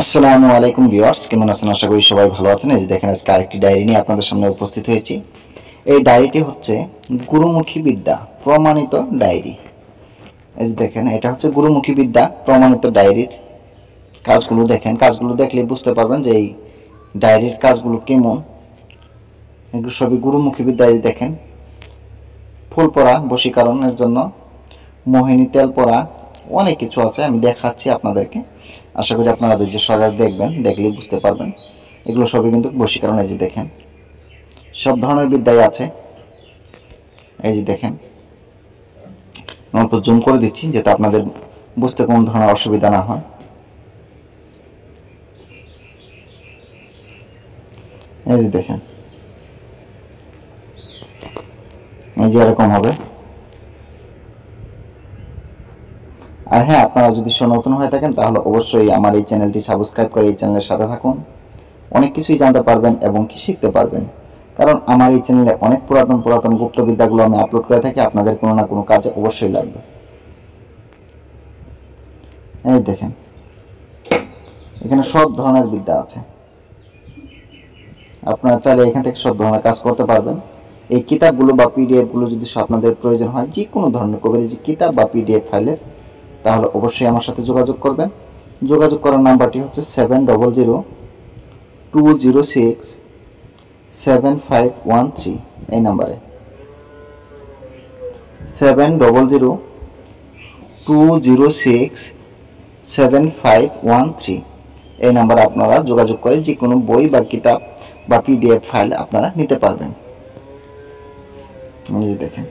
আসসালামু আলাইকুম ভিউয়ার্স, কেমন আছেন? আশা করি সবাই ভালো আছেন। এই যে দেখেন, আজকে আরেকটি ডায়েরি নিয়ে আপনাদের সামনে উপস্থিত হয়েছি। এই ডায়েরিটি হচ্ছে গুরুমুখী বিদ্যা প্রমাণিত ডায়েরি। এই যে দেখেন, এটা হচ্ছে গুরুমুখী বিদ্যা প্রমাণিত ডায়েরির কাজগুলো। দেখেন, কাজগুলো দেখলে বুঝতে পারবেন যে এই ডায়েরির কাজগুলো কেমন। এগুলো সবই গুরুমুখী বিদ্যা। এই দেখেন, ফুল পড়া বশীকরণের জন্য, মোহিনী তেল পড়া, অনেক কিছু আছে। আমি দেখাচ্ছি আপনাদেরকে। আশা করি আপনারা ধৈর্য সহকারে দেখবেন, দেখলেই বুঝতে পারবেন। এগুলো সবই কিন্তু বশীকরণ। এই যে দেখেন, সব ধরনের বিদ্যাই আছে। এই যে দেখেন, অল্প জুম করে দিচ্ছি যাতে আপনাদের বুঝতে কোনো ধরনের অসুবিধা না হয়। এই যে দেখেন, এই যে এরকম হবে। আর হ্যাঁ, আপনারা যদি নতুন হয়ে থাকেন তাহলে অবশ্যই আমার এই চ্যানেলটি সাবস্ক্রাইব করে এই চ্যানেলের সাথে থাকুন। অনেক কিছুই জানতে পারবেন এবং কি শিখতে পারবেন। কারণ আমার এই চ্যানেলে অনেক পুরাতন গুপ্তবিদ্যাগুলো আমি আপলোড করে থাকি, আপনাদের কোনো না কোনো কাজে অবশ্যই লাগবে। এই দেখেন, এখানে সব ধরনের বিদ্যা আছে। আপনারা চাইলে এখান থেকে সব ধরনের কাজ করতে পারবেন। এই কিতাবগুলো বা পিডিএফগুলো যদি আপনাদের প্রয়োজন হয়, যে কোনো ধরনের কবিরাজি কিতাব বা পিডিএফ ফাইলের, তাহলে অবশ্যই আমার সাথে যোগাযোগ করবেন। যোগাযোগ করার নাম্বারটি হচ্ছে 7002067513। এই নাম্বারে 7002067513। এই নাম্বারে আপনারা যোগাযোগ করে যে কোনো বই বা কিতাব বা পিডিএফ ফাইল আপনারা নিতে পারবেন। এই দেখেন,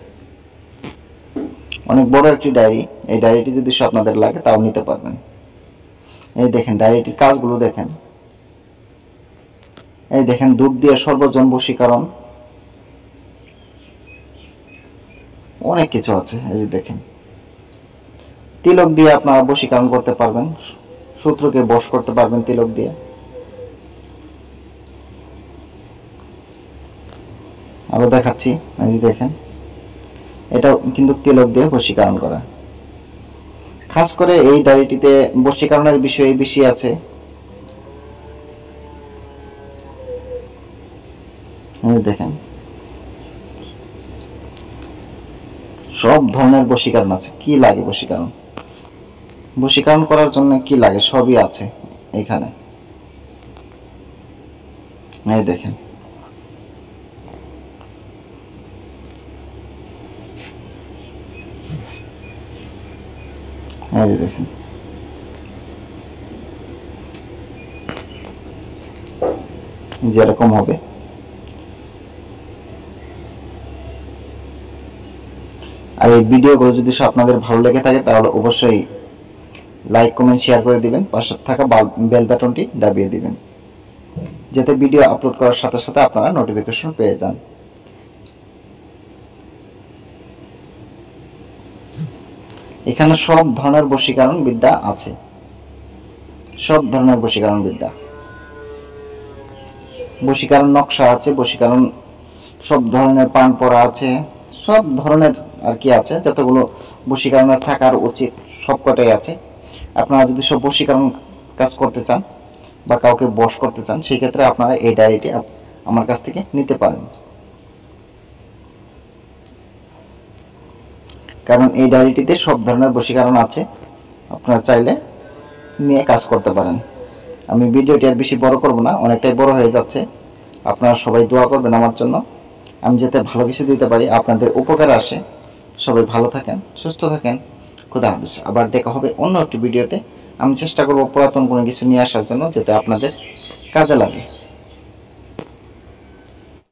অনেক বড় একটি ডায়েরি। এই ডায়েরিটি যদি আপনাদের লাগে তাও নিতে পারবেন। এই দেখেন, ডায়েরিটির কাজগুলো দেখেন। এই দেখেন, ধূপ দিয়ে সর্বজন বশীকরণ, অনেক কিছু আছে। এই যে দেখেন, তিলক দিয়ে আপনারা বশীকরণ করতে পারবেন, শত্রুকে বশ করতে পারবেন তিলক দিয়ে। আরো দেখাচ্ছি। এই যে দেখেন, এটা কিন্তু তিলক দিয়ে বশীকরণ করা। খাস করে এই ডায়েরিটিতে বশীকরণের বিষয়ে বেশি আছে। দেখেন, সব ধরনের বশীকরণ আছে। কি লাগে বশীকরণ, বশীকরণ করার জন্য কি লাগে সবই আছে এখানে। এই দেখেন, এই দেখেন, যেরকম হবে। আর এই ভিডিওগুলো যদি আপনাদের ভালো লেগে থাকে তাহলে অবশ্যই লাইক, কমেন্ট, শেয়ার করে দিবেন। পাশে থাকা বেল বাটনটি দাবিয়ে দিবেন, যাতে ভিডিও আপলোড করার সাথে সাথে আপনারা নোটিফিকেশন পেয়ে যান। এখানে সব ধরনের বশীকরণ বিদ্যা আছে, সব ধরনের বশীকরণ বিদ্যা, বশীকরণ নকশা আছে, বশীকরণ সব ধরনের পান পড়া আছে, সব ধরনের আর কি আছে, যতগুলো বশীকরণের থাকার উচিত সবকটাই আছে। আপনারা যদি সব বশীকরণ কাজ করতে চান বা কাউকে বশ করতে চান, সেই ক্ষেত্রে আপনারা এই ডায়েরিটি আমার কাছ থেকে নিতে পারেন। কারণ এই ডায়েরিটিতে সব ধরনের বশীকরণ আছে, আপনারা চাইলে নিয়ে কাজ করতে পারেন। আমি ভিডিওটি আর বেশি বড় করব না, অনেকটাই বড় হয়ে যাচ্ছে। আপনারা সবাই দোয়া করবেন আমার জন্য, আমি যাতে ভালো কিছু দিতে পারি, আপনাদের উপকার আসে। সবাই ভালো থাকেন, সুস্থ থাকেন। খুদা হাফেজ। আবার দেখা হবে অন্য একটি ভিডিওতে। আমি চেষ্টা করব পুরাতন কোনো কিছু নিয়ে আসার জন্য, যাতে আপনাদের কাজে লাগে।